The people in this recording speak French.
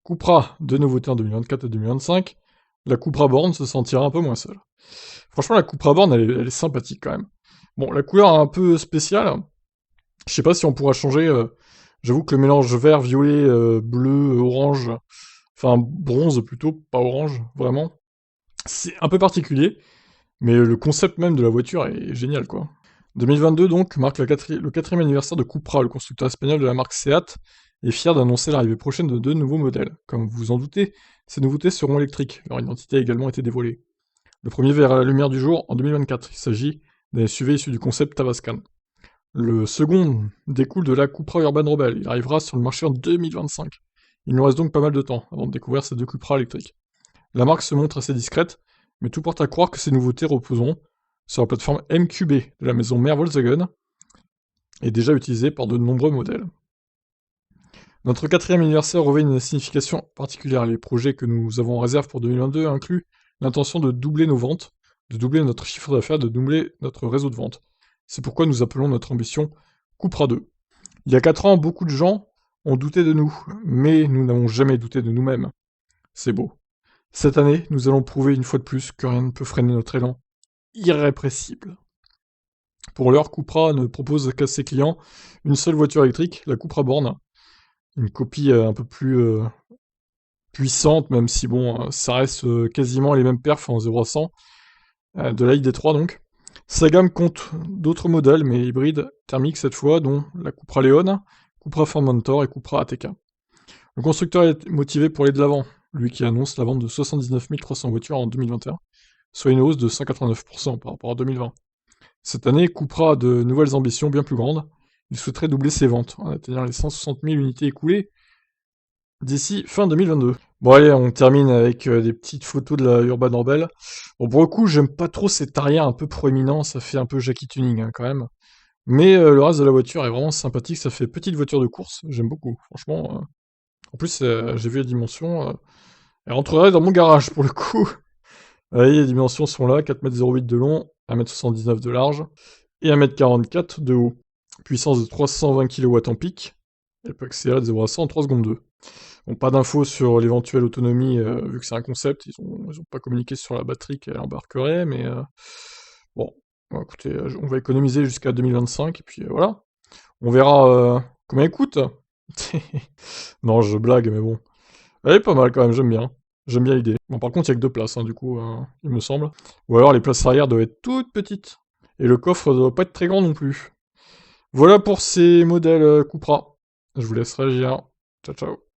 Cupra, deux nouveautés en 2024 et 2025. La Cupra Born se sentira un peu moins seule. Franchement, la Cupra Born, elle est sympathique quand même. Bon, la couleur est un peu spéciale. Je sais pas si on pourra changer. J'avoue que le mélange vert, violet, bleu, orange, enfin bronze plutôt, pas orange, vraiment. C'est un peu particulier, mais le concept même de la voiture est génial, quoi. 2022, donc, marque le quatrième anniversaire de Cupra, le constructeur espagnol de la marque Seat, est fier d'annoncer l'arrivée prochaine de deux nouveaux modèles. Comme vous vous en doutez, ces nouveautés seront électriques. Leur identité a également été dévoilée. Le premier verra la lumière du jour en 2024. Il s'agit d'un SUV issu du concept Tavascan. Le second découle de la Cupra Urban Rebel. Il arrivera sur le marché en 2025. Il nous reste donc pas mal de temps avant de découvrir ces deux Cupra électriques. La marque se montre assez discrète, mais tout porte à croire que ces nouveautés reposeront sur la plateforme MQB de la maison mère Volkswagen, et déjà utilisée par de nombreux modèles. Notre quatrième anniversaire revêt une signification particulière. Les projets que nous avons en réserve pour 2022 incluent l'intention de doubler nos ventes, de doubler notre chiffre d'affaires, de doubler notre réseau de vente. C'est pourquoi nous appelons notre ambition Cupra 2. Il y a 4 ans, beaucoup de gens ont douté de nous, mais nous n'avons jamais douté de nous-mêmes. C'est beau. Cette année, nous allons prouver une fois de plus que rien ne peut freiner notre élan irrépressible. Pour l'heure, Cupra ne propose qu'à ses clients une seule voiture électrique, la Cupra Born, une copie un peu plus puissante, même si bon, ça reste quasiment les mêmes perfs en 0 à 100, de la ID3 donc. Sa gamme compte d'autres modèles, mais hybrides, thermiques cette fois, dont la Cupra Leon, Cupra Formentor et Cupra ATK. Le constructeur est motivé pour aller de l'avant, lui qui annonce la vente de 79 300 voitures en 2021, soit une hausse de 189% par rapport à 2020. Cette année, Cupra a de nouvelles ambitions bien plus grandes. Il souhaiterait doubler ses ventes, en atteignant les 160 000 unités écoulées d'ici fin 2022. Bon allez, on termine avec des petites photos de la Urban Rebel. Bon, pour le coup, j'aime pas trop cet arrière un peu proéminent, ça fait un peu Jackie Tuning hein, quand même. Mais le reste de la voiture est vraiment sympathique, ça fait petite voiture de course, j'aime beaucoup, franchement. En plus, j'ai vu les dimensions, elle rentrerait dans mon garage pour le coup. Allez, les dimensions sont là, 4,08 m de long, 1,79 m de large, et 1,44 m de haut. Puissance de 320 kW en pic, elle peut accélérer de 0 à 100 en 3 secondes 2. Bon, pas d'infos sur l'éventuelle autonomie, vu que c'est un concept, ils ont pas communiqué sur la batterie qu'elle embarquerait, mais bon, écoutez, on va économiser jusqu'à 2025, et puis voilà. On verra combien elle coûte. Non, je blague, mais bon. Elle est pas mal quand même, j'aime bien. J'aime bien l'idée. Bon, par contre, il y a que 2 places, hein, du coup, il me semble. Ou alors les places arrière doivent être toutes petites. Et le coffre doit pas être très grand non plus. Voilà pour ces modèles Cupra. Je vous laisse réagir. Ciao, ciao.